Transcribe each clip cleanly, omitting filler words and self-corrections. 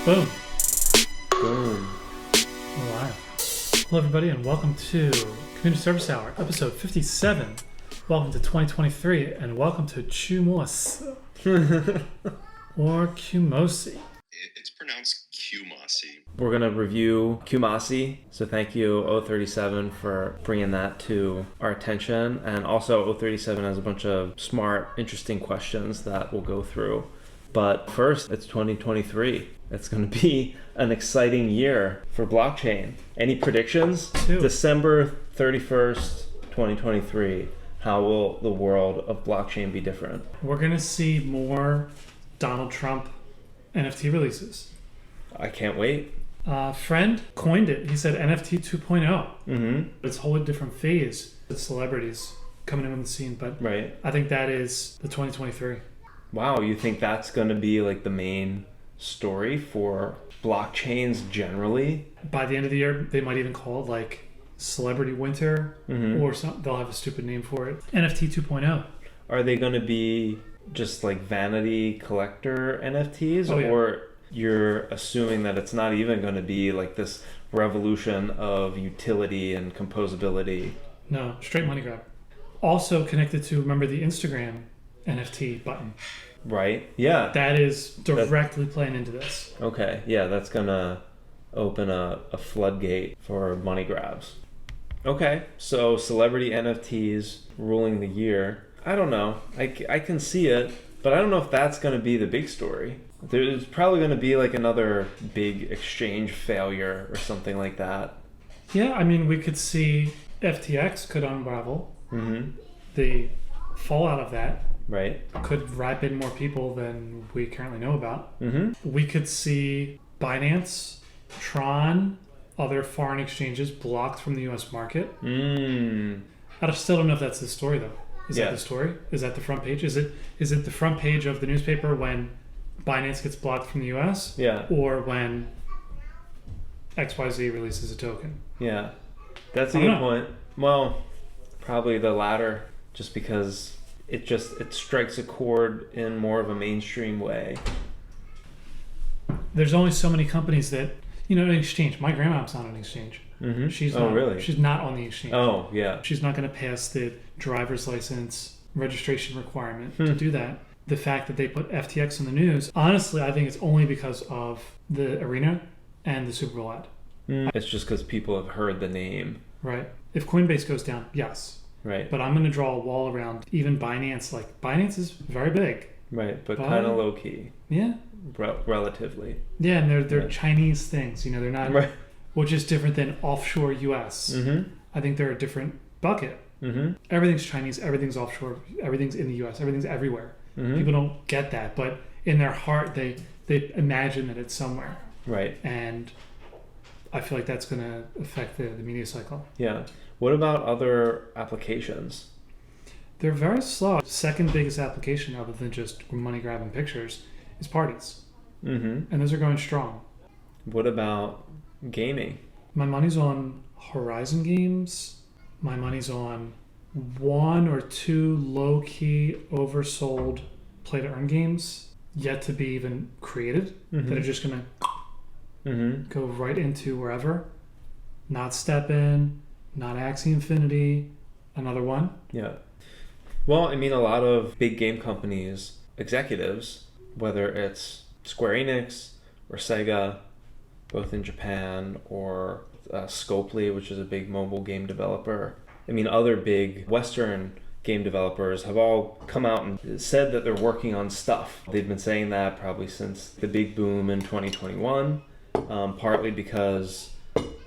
Boom. Boom. We're live. Hello, everybody, and welcome to Community Service Hour, episode 57. Welcome to 2023, and welcome to Qumosi. Or Qumosi. It's pronounced Qumosi. We're going to review Qumosi. So thank you, O37, for bringing that to our attention. And also, O37 has a bunch of smart, interesting questions that we'll go through. But first, it's 2023. It's going to be an exciting year for blockchain. Any predictions? December 31st, 2023. How will the world of blockchain be different? We're going to see more Donald Trump NFT releases. I can't wait. Friend coined it. He said NFT 2.0. Mm-hmm. It's a whole different phase with celebrities coming in on the scene. But right. I think that is the 2023. Wow, you think that's going to be like the main story for blockchains generally? By the end of the year, they might even call it like Celebrity Winter, or something. They'll have a stupid name for it. NFT 2.0. Are they going to be just like vanity collector NFTs? Oh, yeah. Or you're assuming that it's not even going to be like this revolution of utility and composability? No, straight money grab. Also connected to, remember, the Instagram NFT button. Right, yeah. That is directly playing into this. Okay, yeah, that's going to open a floodgate for money grabs. Okay, so celebrity NFTs ruling the year. I don't know. I can see it, but I don't know if that's going to be the big story. There's probably going to be like another big exchange failure or something like that. Yeah, I mean, we could see FTX could unravel. Mm-hmm. The fallout of that right could wrap in more people than we currently know about. Mm-hmm. We could see Binance, Tron, other foreign exchanges blocked from the U.S. market. I still don't know if that's the story, though. Is that the story? Is that the front page? Is it the front page of the newspaper when Binance gets blocked from the U.S.? Yeah. Or when XYZ releases a token? Yeah. That's a good point. Well, probably the latter, just because it strikes a chord in more of a mainstream way. There's only so many companies that, an exchange. My grandma's not on an exchange. Mm-hmm. She's really? She's not on the exchange. Oh, yeah. She's not going to pass the driver's license registration requirement to do that. The fact that they put FTX in the news, honestly, I think it's only because of the arena and the Super Bowl ad. It's just because people have heard the name. Right. If Coinbase goes down, yes. Right. But I'm going to draw a wall around even Binance. Like, Binance is very big. Right, but kind of low-key. Yeah. Relatively. Yeah, and they're Chinese things. They're not... Right. Which is different than offshore U.S. Mm-hmm. I think they're a different bucket. Mm-hmm. Everything's Chinese, everything's offshore, everything's in the U.S., everything's everywhere. Mm-hmm. People don't get that, but in their heart, they imagine that it's somewhere. Right. And I feel like that's going to affect the media cycle. Yeah. What about other applications? They're very slow. Second biggest application, other than just money grabbing pictures, is parties. Mm-hmm. And those are going strong. What about gaming? My money's on Horizon games. My money's on one or two low-key, oversold play-to-earn games yet to be even created, that are just going to go right into wherever. Not Step In, not Axie Infinity, another one. Yeah. Well, I mean, a lot of big game companies, executives, whether it's Square Enix or Sega, both in Japan, or Scopely, which is a big mobile game developer. I mean, other big Western game developers have all come out and said that they're working on stuff. They've been saying that probably since the big boom in 2021, partly because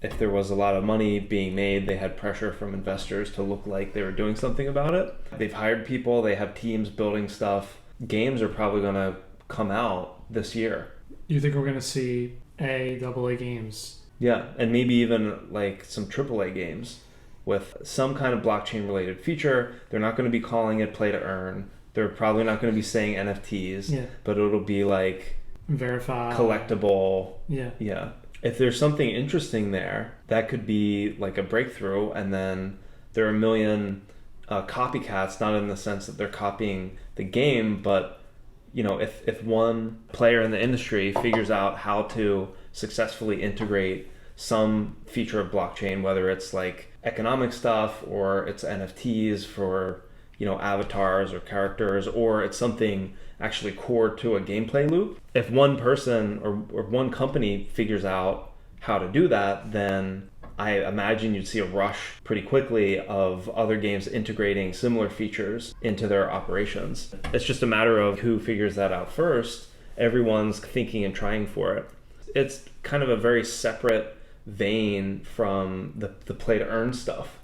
if there was a lot of money being made, they had pressure from investors to look like they were doing something about it. They've hired people, they have teams building stuff. Games are probably going to come out this year. You think we're going to see AA games? Yeah, and maybe even like some AAA games with some kind of blockchain related feature. They're not going to be calling it play to earn. They're probably not going to be saying NFTs, but it'll be like verified, collectible. Yeah. If there's something interesting there, that could be like a breakthrough, and then there are a million copycats, not in the sense that they're copying the game, but if one player in the industry figures out how to successfully integrate some feature of blockchain, whether it's like economic stuff or it's NFTs for, avatars or characters, or it's something actually core to a gameplay loop. If one person or one company figures out how to do that, then I imagine you'd see a rush pretty quickly of other games integrating similar features into their operations. It's just a matter of who figures that out first. Everyone's thinking and trying for it. It's kind of a very separate vein from the play to earn stuff,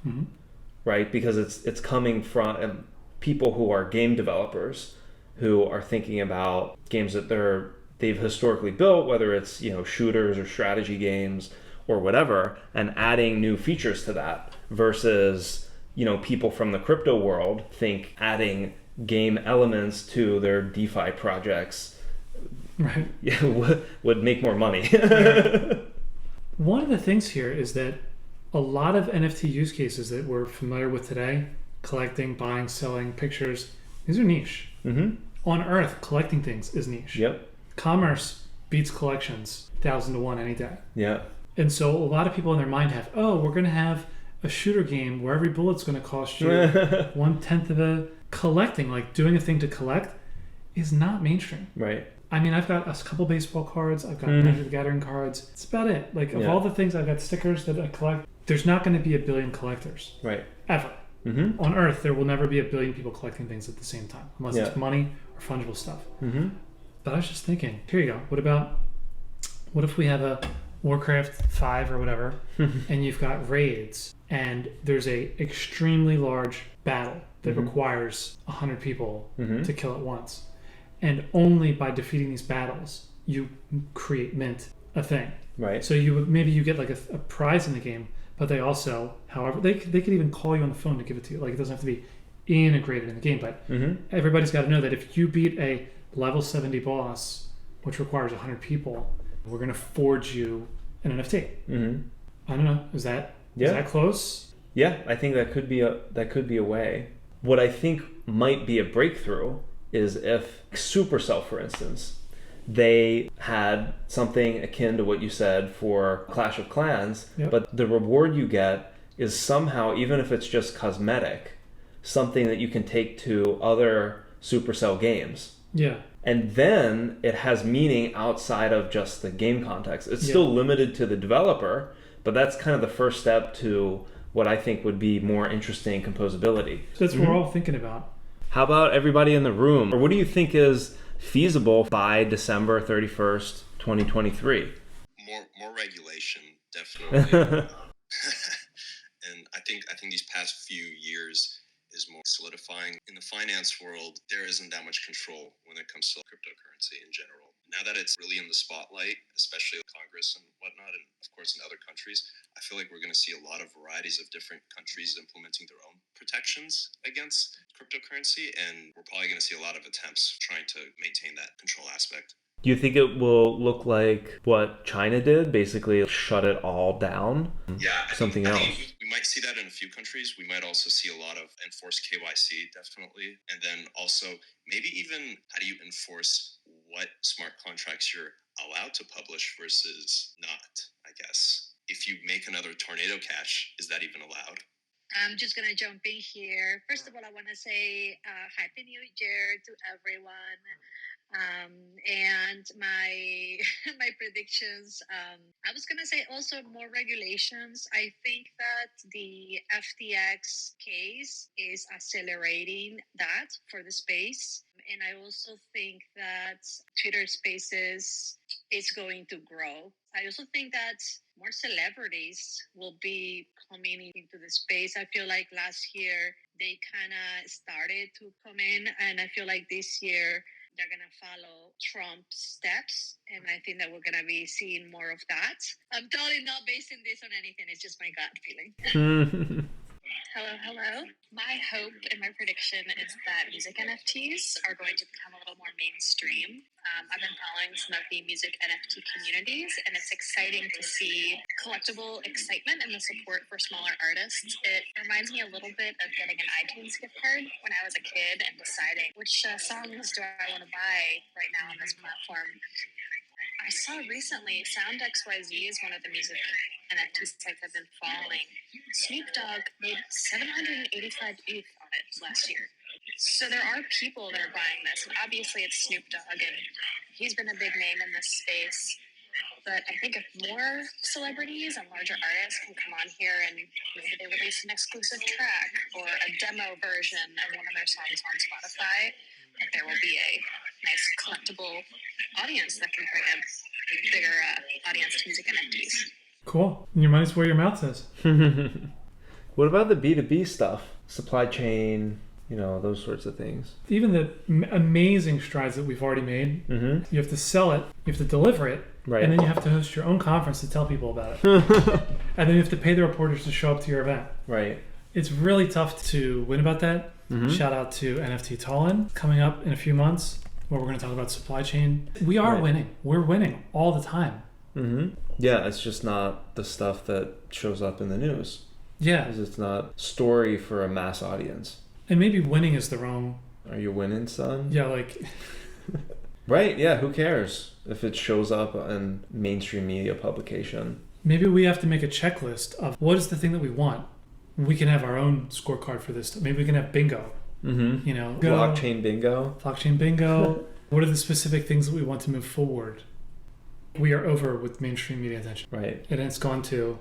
right? Because it's coming from people who are game developers who are thinking about games that they've historically built, whether it's shooters or strategy games or whatever, and adding new features to that versus people from the crypto world think adding game elements to their DeFi projects right would make more money. One of the things here is that a lot of NFT use cases that we're familiar with today, collecting, buying, selling pictures, these are niche. On Earth, collecting things is niche. Yep. Commerce beats collections 1,000 to 1 any day. Yeah. And so a lot of people in their mind have, we're going to have a shooter game where every bullet's going to cost you 1/10 of a collecting, like doing a thing to collect is not mainstream. Right. I mean, I've got a couple baseball cards. I've got Magic the Gathering cards. That's about it. Like, of all the things, I've got stickers that I collect. There's not going to be a billion collectors. Right. Ever. On Earth, there will never be a billion people collecting things at the same time, unless it's money or fungible stuff. But I was just thinking, here you go. What if we have a Warcraft 5 or whatever, and you've got raids, and there's a extremely large battle that requires 100 people to kill at once. And only by defeating these battles, you mint a thing. Right. So maybe you get like a prize in the game, but they also, however, they could even call you on the phone to give it to you. Like, it doesn't have to be integrated in the game, but everybody's got to know that if you beat a level 70 boss, which requires 100 people, we're going to forge you an NFT. I don't know. Is that close? Yeah, I think that could be a way. What I think might be a breakthrough is if Supercell, for instance, they had something akin to what you said for Clash of Clans, but the reward you get is somehow, even if it's just cosmetic, something that you can take to other Supercell games. Yeah. And then it has meaning outside of just the game context. It's still limited to the developer, but that's kind of the first step to what I think would be more interesting composability. So that's what we're all thinking about. How about everybody in the room? Or what do you think is feasible by December 31st, 2023? More regulation, definitely. And I think these past few years is more solidifying. In the finance world, there isn't that much control when it comes to cryptocurrency in general. Now that it's really in the spotlight, especially Congress and whatnot, and of course in other countries, I feel like we're going to see a lot of varieties of different countries implementing their own protections against cryptocurrency, and we're probably going to see a lot of attempts trying to maintain that control aspect. Do you think it will look like what China did, basically shut it all down? Yeah, something else. We might see that in a few countries. We might also see a lot of enforced KYC, definitely. And then also maybe even how do you enforce what smart contracts you're allowed to publish versus not, I guess. If you make another tornado cache, is that even allowed? I'm just going to jump in here. First of all, I want to say Happy New Year to everyone. And my my predictions, I was going to say also more regulations. I think that the FTX case is accelerating that for the space. And I also think that Twitter Spaces is going to grow. I also think that more celebrities will be coming into the space. I feel like last year they kind of started to come in, and I feel like this year they're going to follow Trump's steps, and I think that we're going to be seeing more of that. I'm totally not basing this on anything. It's just my gut feeling. Hello, hello. My hope and my prediction is that music NFTs are going to become a little more mainstream. I've been following some of the music NFT communities, and it's exciting to see collectible excitement and the support for smaller artists. It reminds me a little bit of getting an iTunes gift card when I was a kid and deciding which songs do I want to buy right now on this platform. I saw recently Sound XYZ is one of the music NFT sites I've been following. Snoop Dogg made 785 ETH on it last year. So there are people that are buying this, and obviously it's Snoop Dogg, and he's been a big name in this space. But I think if more celebrities and larger artists can come on here and maybe they release an exclusive track or a demo version of one of their songs on Spotify, that there will be a nice collectible audience that can bring a bigger audience to music NFTs. Cool. And your money's where your mouth is. What about the B2B stuff? Supply chain, those sorts of things. Even the amazing strides that we've already made, you have to sell it, you have to deliver it, right. And then you have to host your own conference to tell people about it. And then you have to pay the reporters to show up to your event. Right. It's really tough to win about that. Shout out to NFT Tallinn coming up in a few months where we're going to talk about supply chain. We are winning. We're winning all the time. Yeah, it's just not the stuff that shows up in the news. Yeah. It's not story for a mass audience. And maybe winning is the wrong... Are you winning, son? Yeah, like... Right, yeah, who cares if it shows up in mainstream media publication? Maybe we have to make a checklist of what is the thing that we want. We can have our own scorecard for this. Maybe we can have bingo. Blockchain bingo. Blockchain bingo. What are the specific things that we want to move forward? We are over with mainstream media attention. Right. And it's gone to...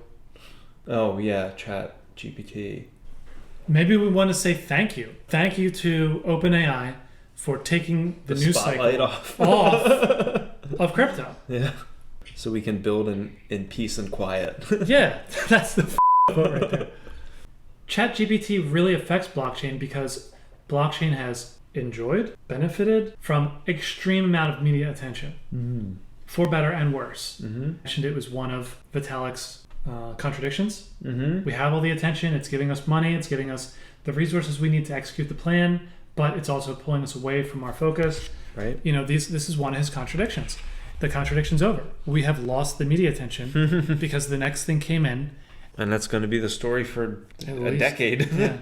Oh, yeah, Chat GPT. Maybe we want to say thank you. Thank you to OpenAI for taking the news spotlight cycle off of crypto. Yeah. So we can build in peace and quiet. Yeah, that's the quote right there. ChatGPT really affects blockchain because blockchain has enjoyed, benefited from extreme amount of media attention, for better and worse. I mentioned it was one of Vitalik's contradictions. We have all the attention, it's giving us money, it's giving us the resources we need to execute the plan, but it's also pulling us away from our focus. Right. This is one of his contradictions. The contradiction's over. We have lost the media attention because the next thing came in. And that's going to be the story for a decade. Yeah.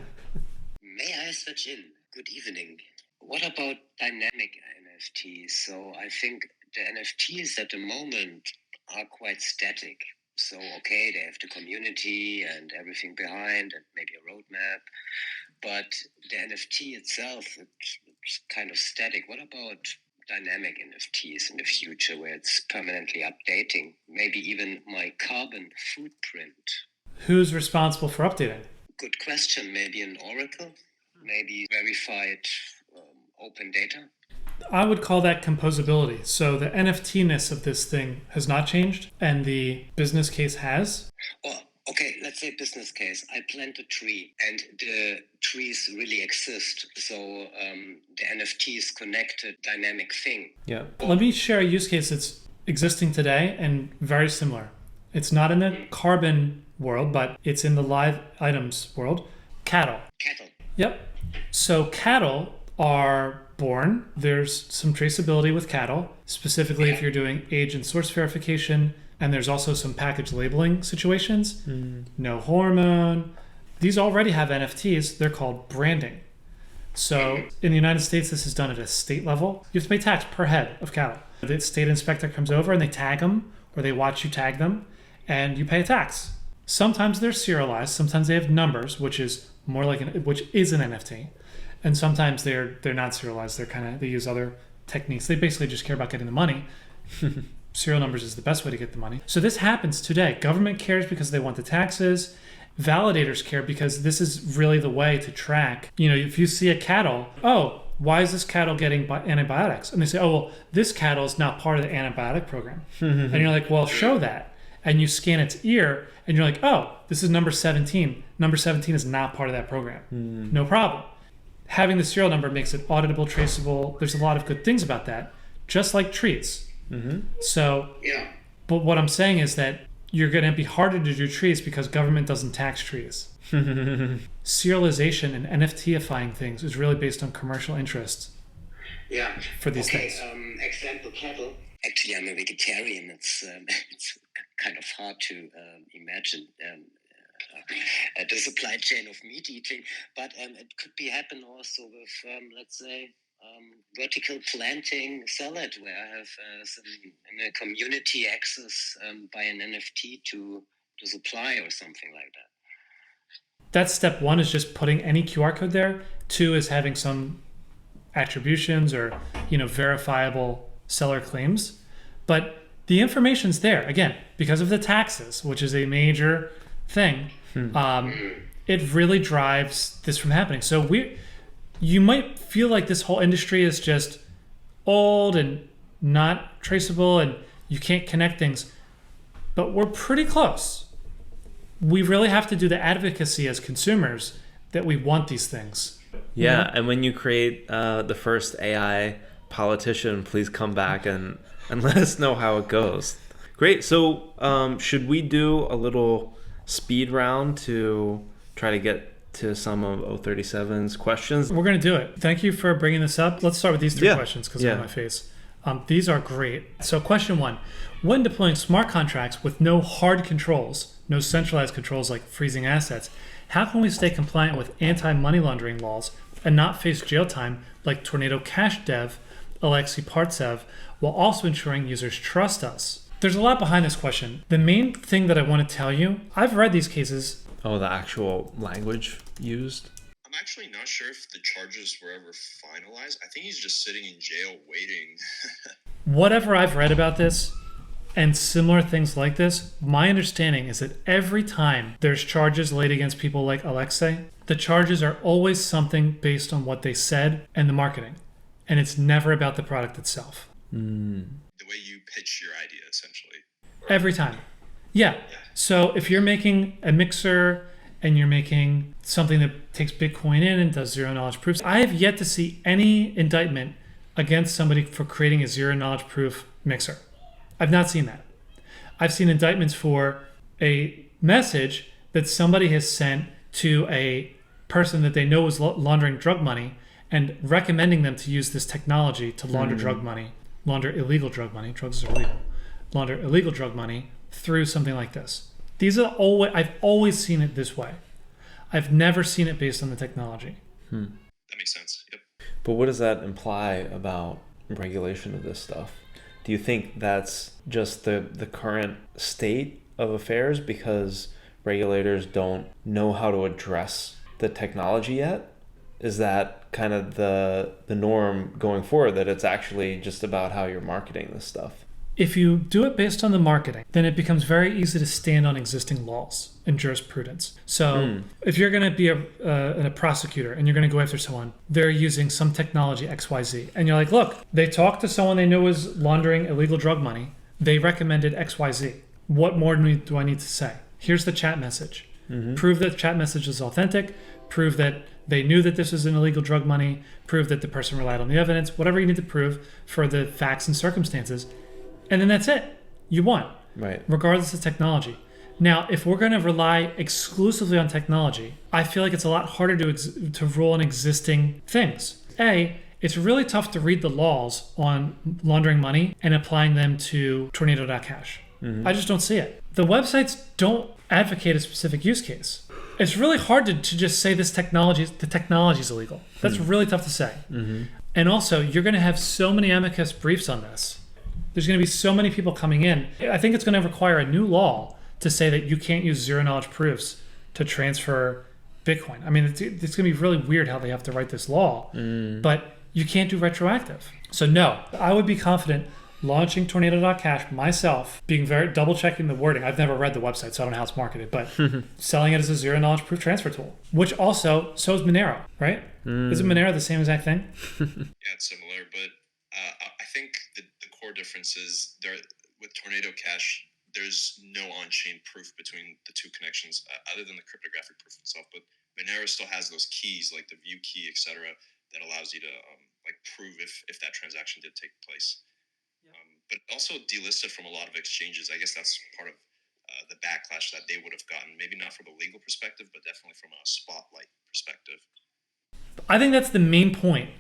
May I switch in? Good evening. What about dynamic NFTs? So I think the NFTs at the moment are quite static. So, okay, they have the community and everything behind and maybe a roadmap. But the NFT itself, it's kind of static. What about dynamic NFTs in the future where it's permanently updating? Maybe even my carbon footprint. Who's responsible for updating? Good question. Maybe an oracle? Maybe verified open data? I would call that composability. So the NFT-ness of this thing has not changed, and the business case has. Well, okay, let's say business case. I plant a tree, and the trees really exist. So the NFT is connected dynamic thing. Yeah. Let me share a use case that's existing today and very similar. It's not in the carbon world, but it's in the live items world. Cattle. Cattle. Yep. So cattle are born. There's some traceability with cattle, specifically if you're doing age and source verification. And there's also some package labeling situations. No hormone. These already have NFTs. They're called branding. So in the United States, this is done at a state level. You have to pay tax per head of cattle. The state inspector comes over and they tag them, or they watch you tag them, and you pay a tax. Sometimes they're serialized. Sometimes they have numbers, which is more like which is an NFT. And sometimes they're not serialized. They use other techniques. They basically just care about getting the money. Serial numbers is the best way to get the money. So this happens today. Government cares because they want the taxes. Validators care because this is really the way to track. If you see a cattle, why is this cattle getting antibiotics? And they say, well, this cattle is not part of the antibiotic program. And you're like, well, show that. And you scan its ear and you're like, this is number 17. Number 17 is not part of that program. No problem. Having the serial number makes it auditable, traceable. There's a lot of good things about that, just like trees. So, but what I'm saying is that you're going to be harder to do trees because government doesn't tax trees. Serialization and NFTifying things is really based on commercial interest Yeah. for these things. Example, cattle. Actually, I'm a vegetarian. It's it's kind of hard to imagine the supply chain of meat eating, but it could be happen also with, let's say, vertical planting salad, where I have some in a community access by an NFT to supply or something like that. That's step one, is just putting any QR code there. Two is having some attributions or verifiable seller claims. But the information's there. Again, because of the taxes, which is a major thing, it really drives this from happening. So you might feel like this whole industry is just old and not traceable and you can't connect things, but we're pretty close. We really have to do the advocacy as consumers that we want these things. Yeah, and when you create the first AI politician, please come back and let us know how it goes. Great. So should we do a little speed round to try to get to some of 037's questions? We're going to do it. Thank you for bringing this up. Let's start with these three questions because they're on my face. These are great. So question one, when deploying smart contracts with no hard controls, no centralized controls like freezing assets, how can we stay compliant with anti-money laundering laws and not face jail time like Tornado Cash Dev, Alexei Partsev, while also ensuring users trust us? There's a lot behind this question. The main thing that I want to tell you, I've read these cases. Oh, the actual language used? I'm actually not sure if the charges were ever finalized. I think he's just sitting in jail waiting. Whatever I've read about this and similar things like this, my understanding is that every time there's charges laid against people like Alexei, the charges are always something based on what they said and the marketing. And it's never about the product itself. The way you pitch your idea, essentially. Every time. Yeah. So if you're making a mixer and you're making something that takes Bitcoin in and does zero knowledge proofs, I have yet to see any indictment against somebody for creating a zero knowledge proof mixer. I've not seen that. I've seen indictments for a message that somebody has sent to a person that they know was laundering drug money and recommending them to use this technology to launder drug money, launder illegal drug money. Drugs are illegal. Launder illegal drug money through something like this. These are always, I've always seen it this way. I've never seen it based on the technology. That makes sense. Yep. But what does that imply about regulation of this stuff? Do you think that's just the current state of affairs because regulators don't know how to address the technology yet? Is that kind of the norm going forward, that it's actually just about how you're marketing this stuff? If you do it based on the marketing, then it becomes very easy to stand on existing laws and jurisprudence. So if you're going to be a prosecutor and you're going to go after someone, they're using some technology XYZ. And you're like, look, they talked to someone they knew was laundering illegal drug money. They recommended XYZ. What more do I need to say? Here's the chat message. Prove that the chat message is authentic. Prove that they knew that this was an illegal drug money. Prove that the person relied on the evidence. Whatever you need to prove for the facts and circumstances. And then that's it. You won. Right. Regardless of technology. Now, if we're going to rely exclusively on technology, I feel like it's a lot harder to rule on existing things. It's really tough to read the laws on laundering money and applying them to Tornado.cash. I just don't see it. The websites don't advocate a specific use case. It's really hard to just say the technology is illegal. That's really tough to say. And also, you're going to have so many amicus briefs on this. There's going to be so many people coming in. I think it's going to require a new law to say that you can't use zero knowledge proofs to transfer Bitcoin. I mean, it's going to be really weird how they have to write this law, but you can't do retroactive. So no, I would be confident launching Tornado.cash myself, being very double checking the wording. I've never read the website, so I don't know how it's marketed, but selling it as a zero knowledge proof transfer tool, which also, so is Monero, right? Isn't Monero the same exact thing? Yeah, it's similar, but I think the core difference is there with Tornado Cash, there's no on-chain proof between the two connections other than the cryptographic proof itself. But Monero still has those keys, like the view key, etc., that allows you to prove if that transaction did take place. But also delisted from a lot of exchanges. I guess that's part of the backlash that they would have gotten. Maybe not from a legal perspective, but definitely from a spotlight perspective. I think that's the main point.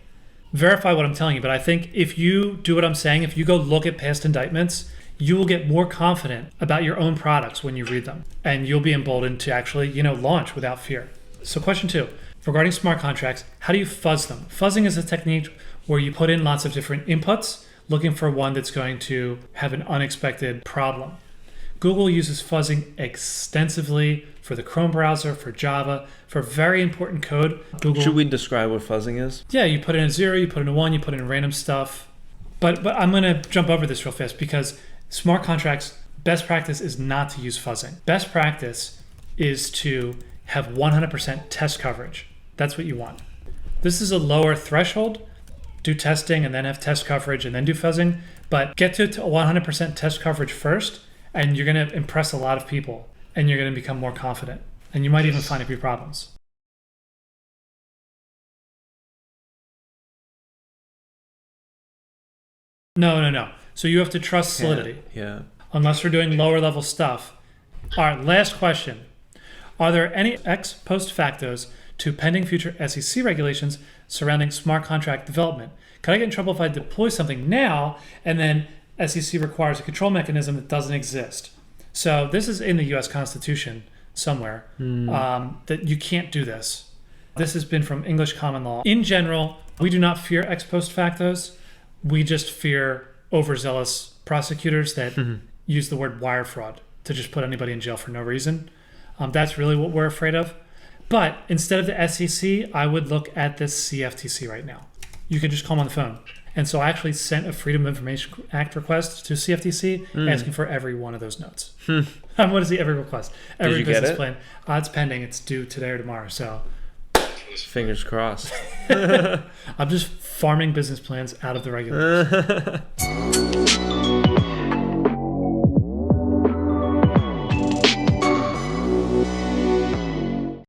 Verify what I'm telling you, but I think if you do what I'm saying, if you go look at past indictments, you will get more confident about your own products when you read them, and you'll be emboldened to actually, launch without fear. So question 2, regarding smart contracts, how do you fuzz them? Fuzzing is a technique where you put in lots of different inputs, looking for one that's going to have an unexpected problem. Google uses fuzzing extensively for the Chrome browser, for Java, for very important code. Google, should we describe what fuzzing is? Yeah, you put in a 0, you put in a 1, you put in random stuff. But I'm going to jump over this real fast because smart contracts, best practice is not to use fuzzing. Best practice is to have 100% test coverage. That's what you want. This is a lower threshold. Do testing and then have test coverage and then do fuzzing. But get to 100% test coverage first, and you're going to impress a lot of people, and you're going to become more confident. And you might even find a few problems. No. So you have to trust solidity. Yeah. Unless we're doing lower level stuff. All right, last question. Are there any ex post factos to pending future SEC regulations surrounding smart contract development? Could I get in trouble if I deploy something now and then SEC requires a control mechanism that doesn't exist? So this is in the US Constitution somewhere, that you can't do this. This has been from English common law. In general, we do not fear ex post factos. We just fear overzealous prosecutors that use the word wire fraud to just put anybody in jail for no reason. That's really what we're afraid of. But instead of the SEC, I would look at the CFTC right now. You can just call them on the phone. And so I actually sent a Freedom of Information Act request to CFTC asking for every one of those notes. I want to see every request, every business plan. It's pending. It's due today or tomorrow. So fingers crossed. I'm just farming business plans out of the regulators.